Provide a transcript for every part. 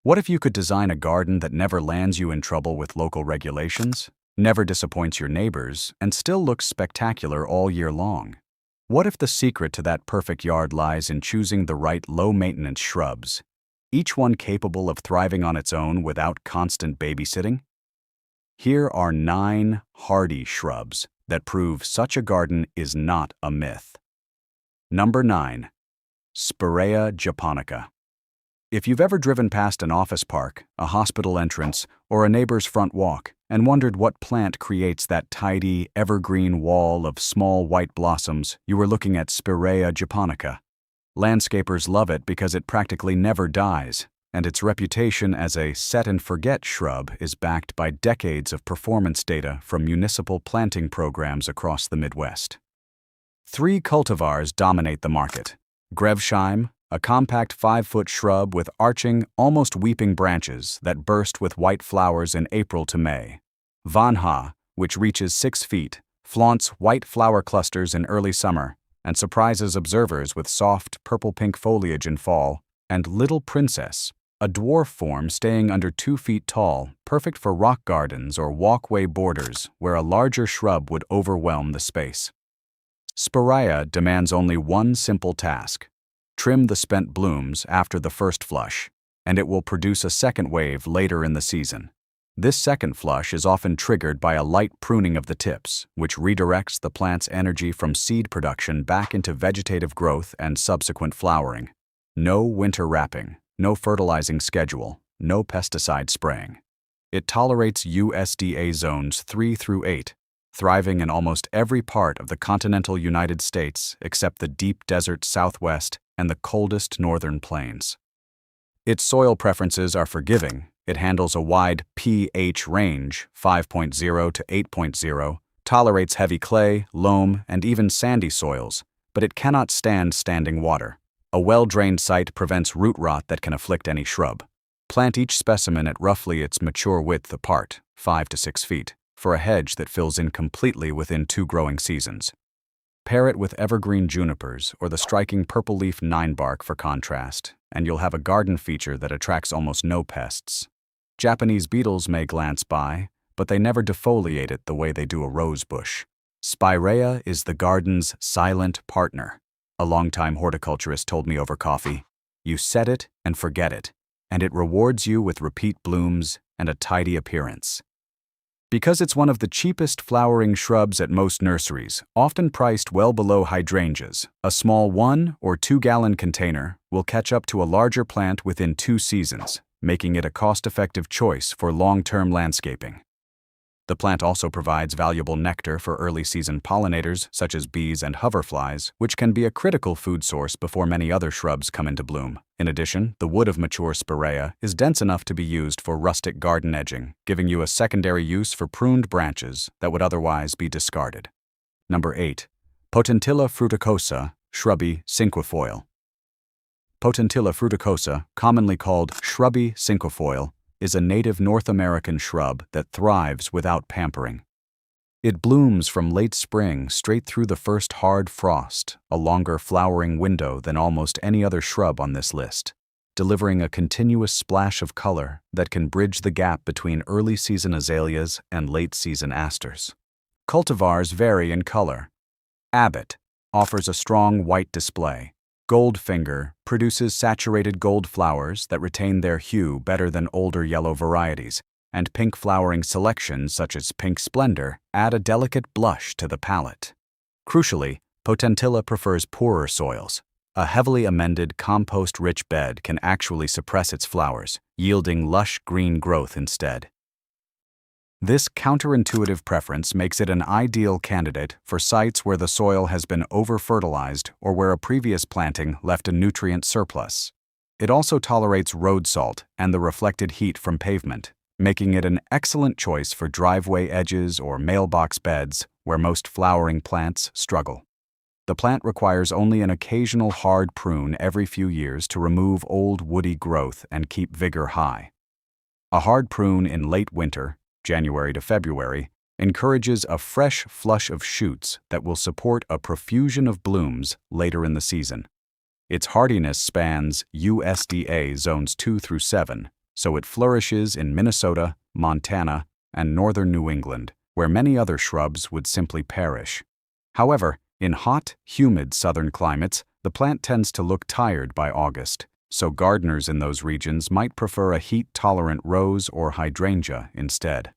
What if you could design a garden that never lands you in trouble with local regulations, never disappoints your neighbors, and still looks spectacular all year long? What if the secret to that perfect yard lies in choosing the right low-maintenance shrubs, each one capable of thriving on its own without constant babysitting? Here are 9 hardy shrubs that prove such a garden is not a myth. Number 9. Spirea japonica. If you've ever driven past an office park, a hospital entrance, or a neighbor's front walk and wondered what plant creates that tidy, evergreen wall of small white blossoms, you were looking at Spirea japonica. Landscapers love it because it practically never dies, and its reputation as a set-and-forget shrub is backed by decades of performance data from municipal planting programs across the Midwest. 3 cultivars dominate the market: Grevsheim, a compact 5-foot shrub with arching, almost weeping branches that burst with white flowers in April to May; Vanha, which reaches 6 feet, flaunts white flower clusters in early summer, and surprises observers with soft purple-pink foliage in fall; and Little Princess, a dwarf form staying under 2 feet tall, perfect for rock gardens or walkway borders where a larger shrub would overwhelm the space. Spiraea demands only one simple task: trim the spent blooms after the first flush, and it will produce a second wave later in the season. This second flush is often triggered by a light pruning of the tips, which redirects the plant's energy from seed production back into vegetative growth and subsequent flowering. No winter wrapping, no fertilizing schedule, no pesticide spraying. It tolerates USDA zones 3 through 8, thriving in almost every part of the continental United States except the deep desert Southwest and the coldest northern plains. Its soil preferences are forgiving. It handles a wide pH range, 5.0 to 8.0, tolerates heavy clay, loam, and even sandy soils, but it cannot stand standing water. A well-drained site prevents root rot that can afflict any shrub. Plant each specimen at roughly its mature width apart, 5 to 6 feet, for a hedge that fills in completely within 2 growing seasons. Pair it with evergreen junipers or the striking purple leaf Ninebark for contrast, and you'll have a garden feature that attracts almost no pests. Japanese beetles may glance by, but they never defoliate it the way they do a rose bush. Spirea is the garden's silent partner. A longtime horticulturist told me over coffee, "You set it and forget it, and it rewards you with repeat blooms and a tidy appearance." Because it's one of the cheapest flowering shrubs at most nurseries, often priced well below hydrangeas, a small 1 or 2 gallon container will catch up to a larger plant within 2 seasons, making it a cost-effective choice for long-term landscaping. The plant also provides valuable nectar for early-season pollinators such as bees and hoverflies, which can be a critical food source before many other shrubs come into bloom. In addition, the wood of mature Spirea is dense enough to be used for rustic garden edging, giving you a secondary use for pruned branches that would otherwise be discarded. Number 8. Potentilla fruticosa, shrubby cinquefoil. Potentilla fruticosa, commonly called shrubby cinquefoil, is a native North American shrub that thrives without pampering. It blooms from late spring straight through the first hard frost, a longer flowering window than almost any other shrub on this list, delivering a continuous splash of color that can bridge the gap between early-season azaleas and late-season asters. Cultivars vary in color. Abbott offers a strong white display. Goldfinger produces saturated gold flowers that retain their hue better than older yellow varieties, and pink flowering selections such as Pink Splendor add a delicate blush to the palette. Crucially, Potentilla prefers poorer soils. A heavily amended, compost-rich bed can actually suppress its flowers, yielding lush green growth instead. This counterintuitive preference makes it an ideal candidate for sites where the soil has been over-fertilized or where a previous planting left a nutrient surplus. It also tolerates road salt and the reflected heat from pavement, making it an excellent choice for driveway edges or mailbox beds where most flowering plants struggle. The plant requires only an occasional hard prune every few years to remove old woody growth and keep vigor high. A hard prune in late winter, January to February, encourages a fresh flush of shoots that will support a profusion of blooms later in the season. Its hardiness spans USDA zones 2 through 7, so it flourishes in Minnesota, Montana, and northern New England, where many other shrubs would simply perish. However, in hot, humid southern climates, the plant tends to look tired by August, so gardeners in those regions might prefer a heat-tolerant rose or hydrangea instead.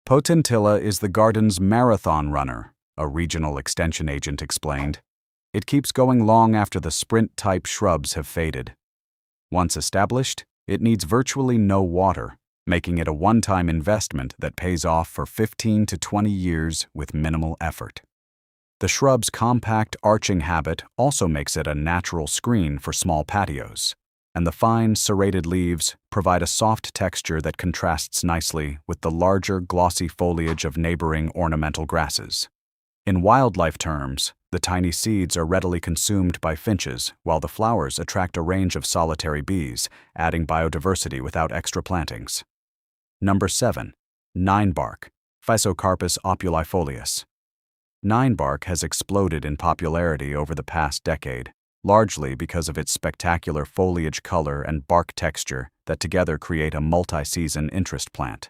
Potentilla is the garden's marathon runner, a regional extension agent explained. It keeps going long after the sprint-type shrubs have faded. Once established, it needs virtually no water, making it a one-time investment that pays off for 15 to 20 years with minimal effort. The shrub's compact arching habit also makes it a natural screen for small patios, and the fine, serrated leaves provide a soft texture that contrasts nicely with the larger, glossy foliage of neighboring ornamental grasses. In wildlife terms, the tiny seeds are readily consumed by finches, while the flowers attract a range of solitary bees, adding biodiversity without extra plantings. Number 7. Ninebark, Physocarpus opulifolius. Ninebark has exploded in popularity over the past decade, largely because of its spectacular foliage color and bark texture that together create a multi-season interest plant.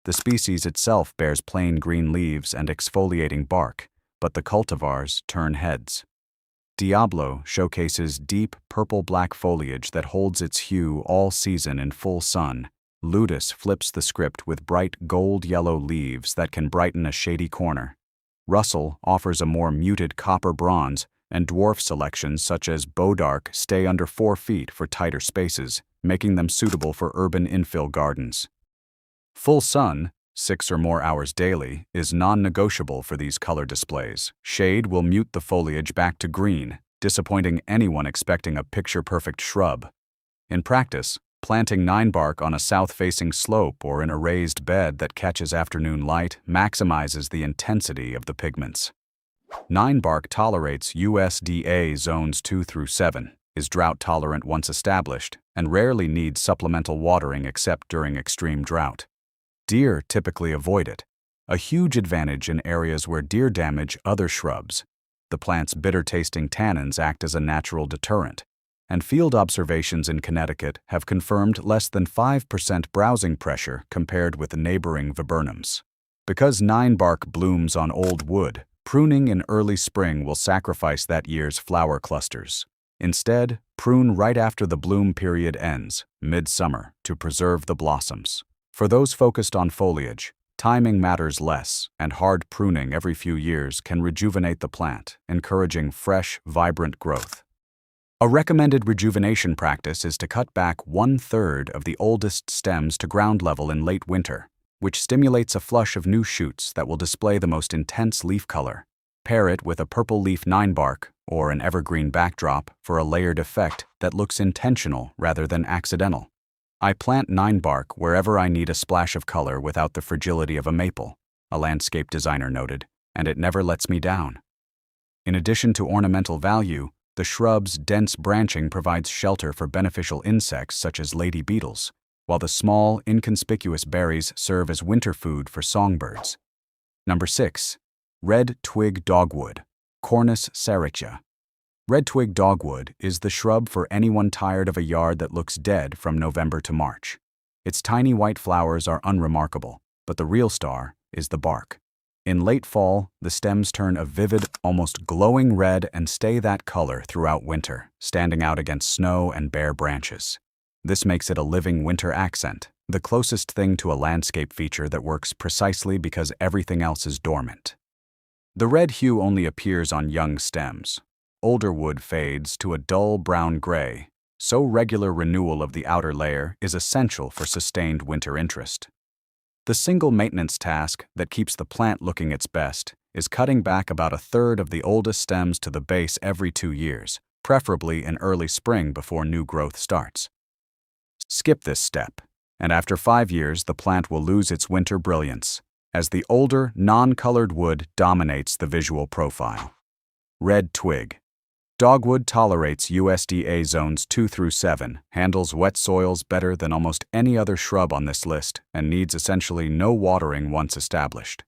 The species itself bears plain green leaves and exfoliating bark, but the cultivars turn heads. Diablo showcases deep purple-black foliage that holds its hue all season in full sun. Ludus flips the script with bright gold-yellow leaves that can brighten a shady corner. Russell offers a more muted copper bronze, and dwarf selections such as Bodark stay under 4 feet for tighter spaces, making them suitable for urban infill gardens. Full sun, 6 or more hours daily, is non-negotiable for these color displays. Shade will mute the foliage back to green, disappointing anyone expecting a picture-perfect shrub. In practice, planting ninebark on a south-facing slope or in a raised bed that catches afternoon light maximizes the intensity of the pigments. Ninebark tolerates USDA zones 2 through 7, is drought-tolerant once established, and rarely needs supplemental watering except during extreme drought. Deer typically avoid it, a huge advantage in areas where deer damage other shrubs. The plant's bitter-tasting tannins act as a natural deterrent, and field observations in Connecticut have confirmed less than 5% browsing pressure compared with neighboring viburnums. Because ninebark blooms on old wood, pruning in early spring will sacrifice that year's flower clusters. Instead, prune right after the bloom period ends, midsummer, to preserve the blossoms. For those focused on foliage, timing matters less, and hard pruning every few years can rejuvenate the plant, encouraging fresh, vibrant growth. A recommended rejuvenation practice is to cut back 1/3 of the oldest stems to ground level in late winter, which stimulates a flush of new shoots that will display the most intense leaf color. Pair it with a purple leaf ninebark or an evergreen backdrop for a layered effect that looks intentional rather than accidental. I plant ninebark wherever I need a splash of color without the fragility of a maple, a landscape designer noted, and it never lets me down. In addition to ornamental value, the shrub's dense branching provides shelter for beneficial insects such as lady beetles, while the small, inconspicuous berries serve as winter food for songbirds. Number 6. Red Twig Dogwood, Cornus sericea. Red twig dogwood is the shrub for anyone tired of a yard that looks dead from November to March. Its tiny white flowers are unremarkable, but the real star is the bark. In late fall, the stems turn a vivid, almost glowing red and stay that color throughout winter, standing out against snow and bare branches. This makes it a living winter accent, the closest thing to a landscape feature that works precisely because everything else is dormant. The red hue only appears on young stems. Older wood fades to a dull brown-gray, so regular renewal of the outer layer is essential for sustained winter interest. The single maintenance task that keeps the plant looking its best is cutting back about 1/3 of the oldest stems to the base every 2 years, preferably in early spring before new growth starts. Skip this step, and after 5 years the plant will lose its winter brilliance, as the older, non-colored wood dominates the visual profile. Red twig. Dogwood tolerates USDA zones 2 through 7, handles wet soils better than almost any other shrub on this list, and needs essentially no watering once established.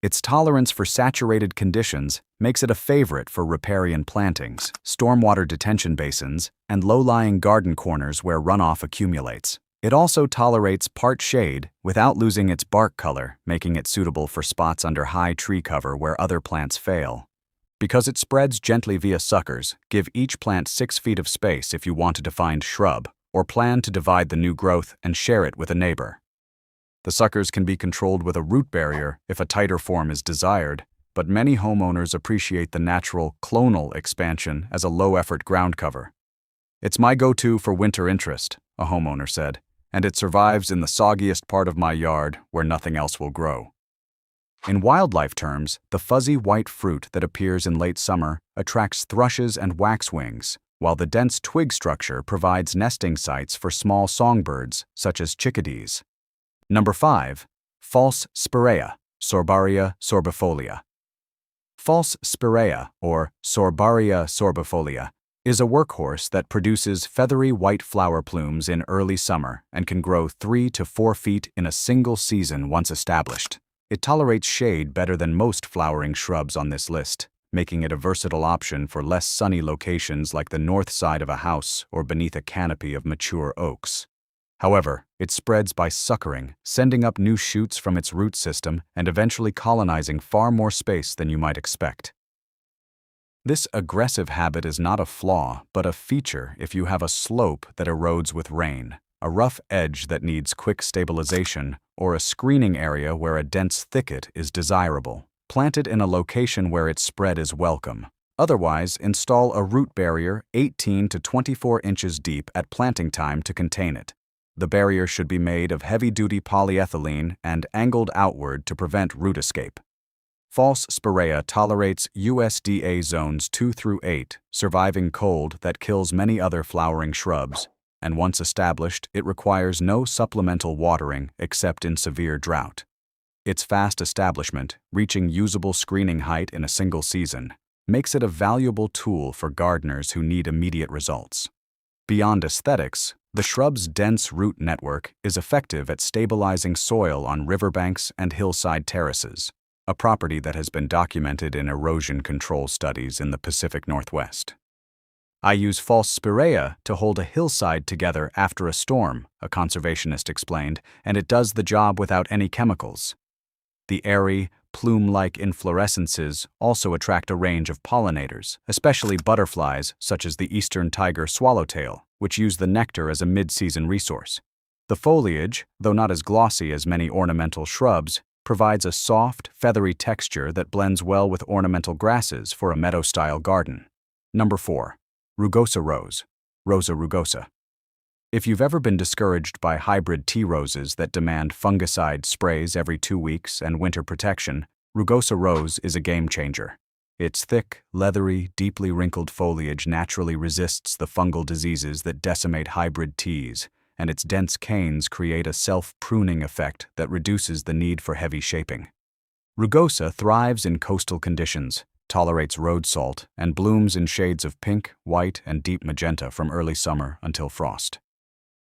Its tolerance for saturated conditions makes it a favorite for riparian plantings, stormwater detention basins, and low-lying garden corners where runoff accumulates. It also tolerates part shade without losing its bark color, making it suitable for spots under high tree cover where other plants fail. Because it spreads gently via suckers, give each plant 6 feet of space if you want to define shrub, or plan to divide the new growth and share it with a neighbor. The suckers can be controlled with a root barrier if a tighter form is desired, but many homeowners appreciate the natural clonal expansion as a low-effort ground cover. "It's my go-to for winter interest," a homeowner said, "and it survives in the soggiest part of my yard where nothing else will grow." In wildlife terms, the fuzzy white fruit that appears in late summer attracts thrushes and waxwings, while the dense twig structure provides nesting sites for small songbirds, such as chickadees. Number 5. False Spirea, Sorbaria sorbifolia. False Spirea, or Sorbaria sorbifolia, is a workhorse that produces feathery white flower plumes in early summer and can grow 3 to 4 feet in a single season once established. It tolerates shade better than most flowering shrubs on this list, making it a versatile option for less sunny locations like the north side of a house or beneath a canopy of mature oaks. However, it spreads by suckering, sending up new shoots from its root system and eventually colonizing far more space than you might expect. This aggressive habit is not a flaw, but a feature if you have a slope that erodes with rain, a rough edge that needs quick stabilization, or a screening area where a dense thicket is desirable. Plant it in a location where its spread is welcome. Otherwise, install a root barrier 18 to 24 inches deep at planting time to contain it. The barrier should be made of heavy-duty polyethylene and angled outward to prevent root escape. False Spirea tolerates USDA zones 2 through 8, surviving cold that kills many other flowering shrubs, and once established, it requires no supplemental watering except in severe drought. Its fast establishment, reaching usable screening height in a single season, makes it a valuable tool for gardeners who need immediate results. Beyond aesthetics, the shrub's dense root network is effective at stabilizing soil on riverbanks and hillside terraces, a property that has been documented in erosion control studies in the Pacific Northwest. "I use false Spirea to hold a hillside together after a storm," a conservationist explained, "and it does the job without any chemicals." The airy, plume-like inflorescences also attract a range of pollinators, especially butterflies such as the eastern tiger swallowtail, which use the nectar as a mid-season resource. The foliage, though not as glossy as many ornamental shrubs, provides a soft, feathery texture that blends well with ornamental grasses for a meadow-style garden. Number 4. Rugosa rose, Rosa rugosa. If you've ever been discouraged by hybrid tea roses that demand fungicide sprays every 2 weeks and winter protection, Rugosa rose is a game changer. Its thick, leathery, deeply wrinkled foliage naturally resists the fungal diseases that decimate hybrid teas, and its dense canes create a self-pruning effect that reduces the need for heavy shaping. Rugosa thrives in coastal conditions, tolerates road salt, and blooms in shades of pink, white, and deep magenta from early summer until frost.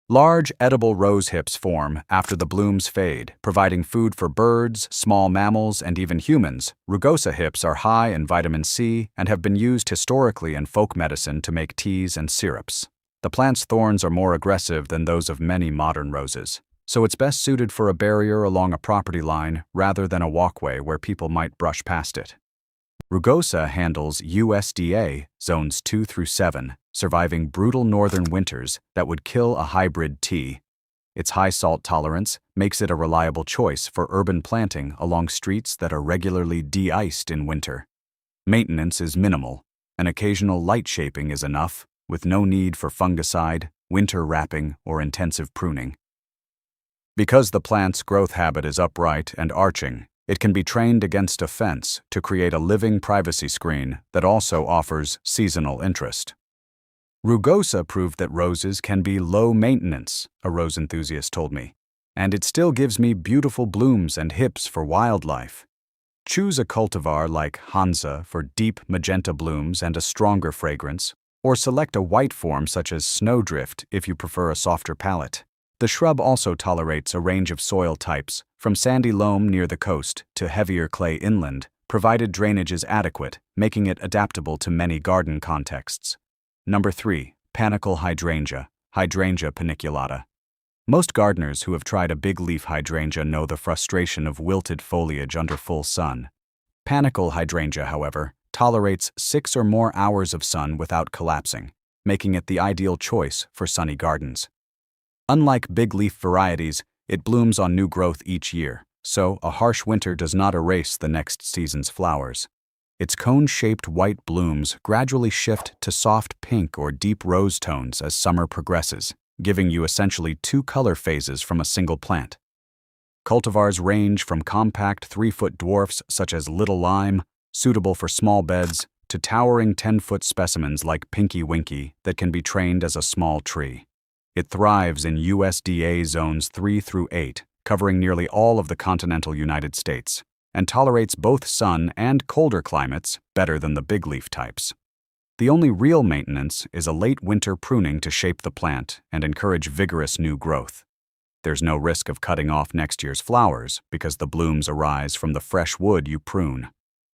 Large, edible rose hips form after the blooms fade, providing food for birds, small mammals, and even humans. Rugosa hips are high in vitamin C and have been used historically in folk medicine to make teas and syrups. The plant's thorns are more aggressive than those of many modern roses, so it's best suited for a barrier along a property line rather than a walkway where people might brush past it. Rugosa handles USDA zones 2 through 7, surviving brutal northern winters that would kill a hybrid tea. Its high salt tolerance makes it a reliable choice for urban planting along streets that are regularly de-iced in winter. Maintenance is minimal, and occasional light shaping is enough, with no need for fungicide, winter wrapping, or intensive pruning. Because the plant's growth habit is upright and arching, it can be trained against a fence to create a living privacy screen that also offers seasonal interest. Rugosa proved that roses can be low maintenance, a rose enthusiast told me, and it still gives me beautiful blooms and hips for wildlife. Choose a cultivar like Hansa for deep magenta blooms and a stronger fragrance, or select a white form such as Snowdrift if you prefer a softer palette. The shrub also tolerates a range of soil types, from sandy loam near the coast to heavier clay inland, provided drainage is adequate, making it adaptable to many garden contexts. Number 3. Panicle hydrangea, Hydrangea paniculata. Most gardeners who have tried a big leaf hydrangea know the frustration of wilted foliage under full sun. Panicle hydrangea, however, tolerates 6 or more hours of sun without collapsing, making it the ideal choice for sunny gardens. Unlike big leaf varieties, it blooms on new growth each year, so a harsh winter does not erase the next season's flowers. Its cone-shaped white blooms gradually shift to soft pink or deep rose tones as summer progresses, giving you essentially 2 color phases from a single plant. Cultivars range from compact 3-foot dwarfs such as Little Lime, suitable for small beds, to towering 10-foot specimens like Pinky Winky that can be trained as a small tree. It thrives in USDA zones 3 through 8, covering nearly all of the continental United States, and tolerates both sun and colder climates better than the big leaf types. The only real maintenance is a late winter pruning to shape the plant and encourage vigorous new growth. There's no risk of cutting off next year's flowers because the blooms arise from the fresh wood you prune.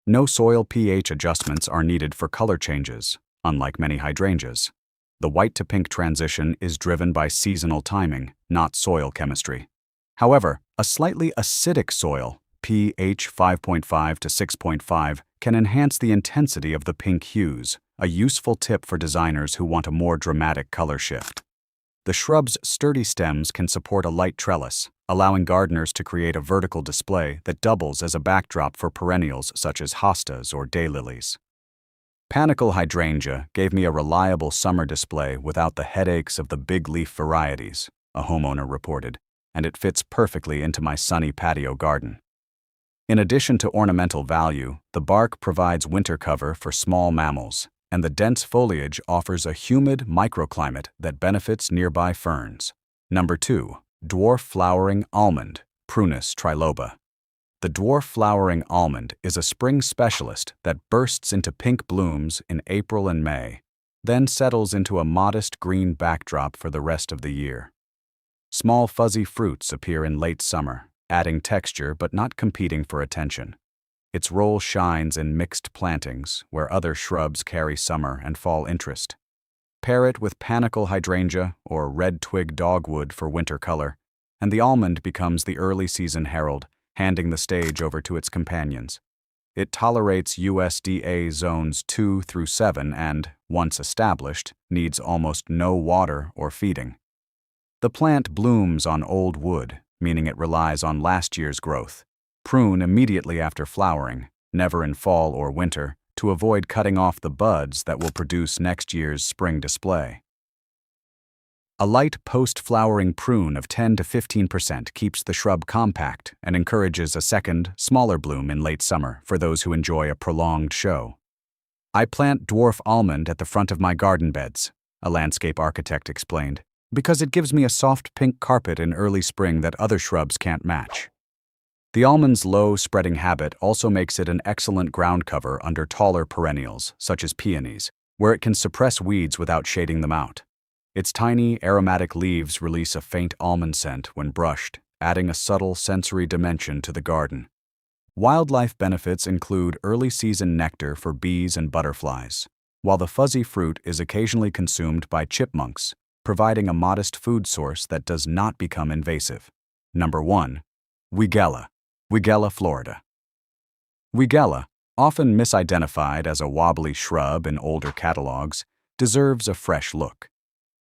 No soil pH adjustments are needed for color changes, unlike many hydrangeas. The white to pink transition is driven by seasonal timing, not soil chemistry. However, a slightly acidic soil, pH 5.5 to 6.5, can enhance the intensity of the pink hues, a useful tip for designers who want a more dramatic color shift. The shrub's sturdy stems can support a light trellis, allowing gardeners to create a vertical display that doubles as a backdrop for perennials such as hostas or daylilies. Panicle hydrangea gave me a reliable summer display without the headaches of the big leaf varieties, a homeowner reported, and it fits perfectly into my sunny patio garden. In addition to ornamental value, the bark provides winter cover for small mammals, and the dense foliage offers a humid microclimate that benefits nearby ferns. Number 2. Dwarf flowering almond, Prunus triloba. The dwarf flowering almond is a spring specialist that bursts into pink blooms in April and May, then settles into a modest green backdrop for the rest of the year. Small fuzzy fruits appear in late summer, adding texture but not competing for attention. Its role shines in mixed plantings, where other shrubs carry summer and fall interest. Pair it with panicle hydrangea or red twig dogwood for winter color, and the almond becomes the early season herald, handing the stage over to its companions. It tolerates USDA zones 2 through 7 and, once established, needs almost no water or feeding. The plant blooms on old wood, meaning it relies on last year's growth. Prune immediately after flowering, never in fall or winter, to avoid cutting off the buds that will produce next year's spring display. A light post-flowering prune of 10 to 15% keeps the shrub compact and encourages a second, smaller bloom in late summer for those who enjoy a prolonged show. I plant dwarf almond at the front of my garden beds, a landscape architect explained, because it gives me a soft pink carpet in early spring that other shrubs can't match. The almond's low spreading habit also makes it an excellent ground cover under taller perennials, such as peonies, where it can suppress weeds without shading them out. Its tiny, aromatic leaves release a faint almond scent when brushed, adding a subtle sensory dimension to the garden. Wildlife benefits include early-season nectar for bees and butterflies, while the fuzzy fruit is occasionally consumed by chipmunks, providing a modest food source that does not become invasive. Number 1. Weigela, Florida. Weigela, often misidentified as a wobbly shrub in older catalogs, deserves a fresh look.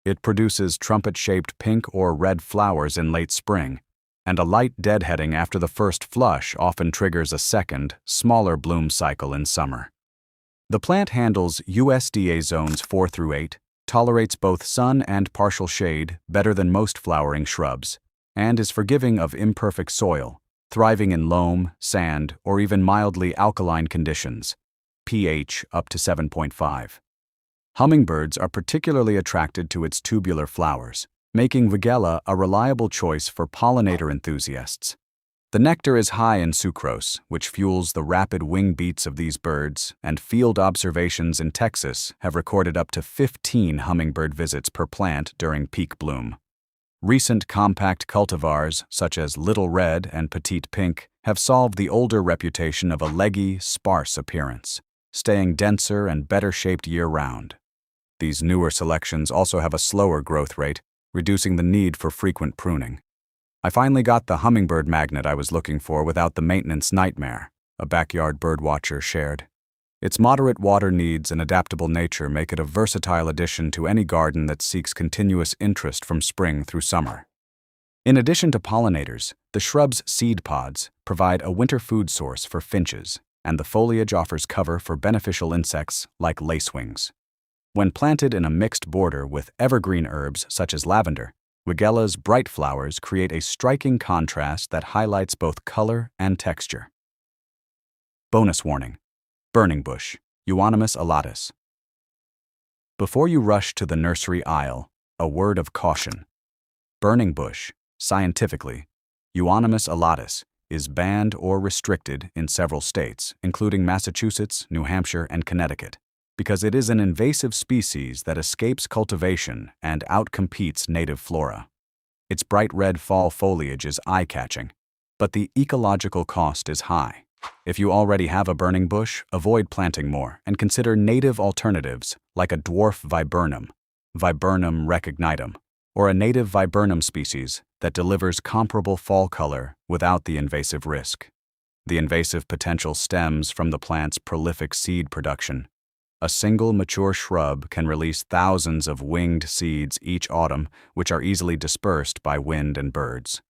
It produces trumpet-shaped pink or red flowers in late spring, and a light deadheading after the first flush often triggers a second, smaller bloom cycle in summer. The plant handles USDA zones 4 through 8, tolerates both sun and partial shade better than most flowering shrubs, and is forgiving of imperfect soil, thriving in loam, sand, or even mildly alkaline conditions, pH up to 7.5. Hummingbirds are particularly attracted to its tubular flowers, making Weigela a reliable choice for pollinator enthusiasts. The nectar is high in sucrose, which fuels the rapid wing beats of these birds, and field observations in Texas have recorded up to 15 hummingbird visits per plant during peak bloom. Recent compact cultivars, such as Little Red and Petite Pink, have solved the older reputation of a leggy, sparse appearance, staying denser and better shaped year-round. These newer selections also have a slower growth rate, reducing the need for frequent pruning. I finally got the hummingbird magnet I was looking for without the maintenance nightmare, a backyard birdwatcher shared. Its moderate water needs and adaptable nature make it a versatile addition to any garden that seeks continuous interest from spring through summer. In addition to pollinators, the shrub's seed pods provide a winter food source for finches, and the foliage offers cover for beneficial insects like lacewings. When planted in a mixed border with evergreen herbs such as lavender, Wegella's bright flowers create a striking contrast that highlights both color and texture. Bonus warning: burning bush, Euonymus alatus. Before you rush to the nursery aisle, a word of caution. Burning bush, scientifically, Euonymus alatus, is banned or restricted in several states, including Massachusetts, New Hampshire, and Connecticut, because it is an invasive species that escapes cultivation and outcompetes native flora. Its bright red fall foliage is eye-catching, but the ecological cost is high. If you already have a burning bush, avoid planting more and consider native alternatives like a dwarf viburnum, Viburnum recognitum, or a native viburnum species that delivers comparable fall color without the invasive risk. The invasive potential stems from the plant's prolific seed production. A single mature shrub can release thousands of winged seeds each autumn, which are easily dispersed by wind and birds.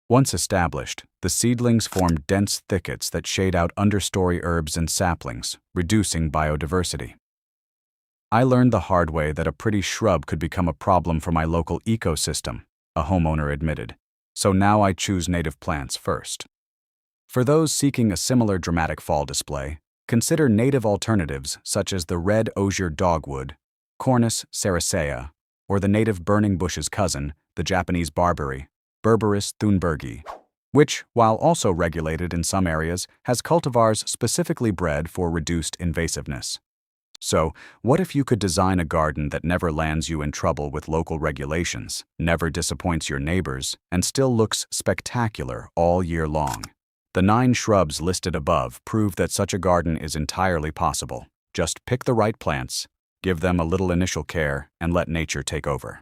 Once established, the seedlings form dense thickets that shade out understory herbs and saplings, reducing biodiversity. I learned the hard way that a pretty shrub could become a problem for my local ecosystem, a homeowner admitted, so now I choose native plants first. For those seeking a similar dramatic fall display, consider native alternatives such as the red osier dogwood, Cornus sericea, or the native burning bush's cousin, the Japanese barberry, Berberis thunbergii, which, while also regulated in some areas, has cultivars specifically bred for reduced invasiveness. So, what if you could design a garden that never lands you in trouble with local regulations, never disappoints your neighbors, and still looks spectacular all year long? The 9 shrubs listed above prove that such a garden is entirely possible. Just pick the right plants, give them a little initial care, and let nature take over.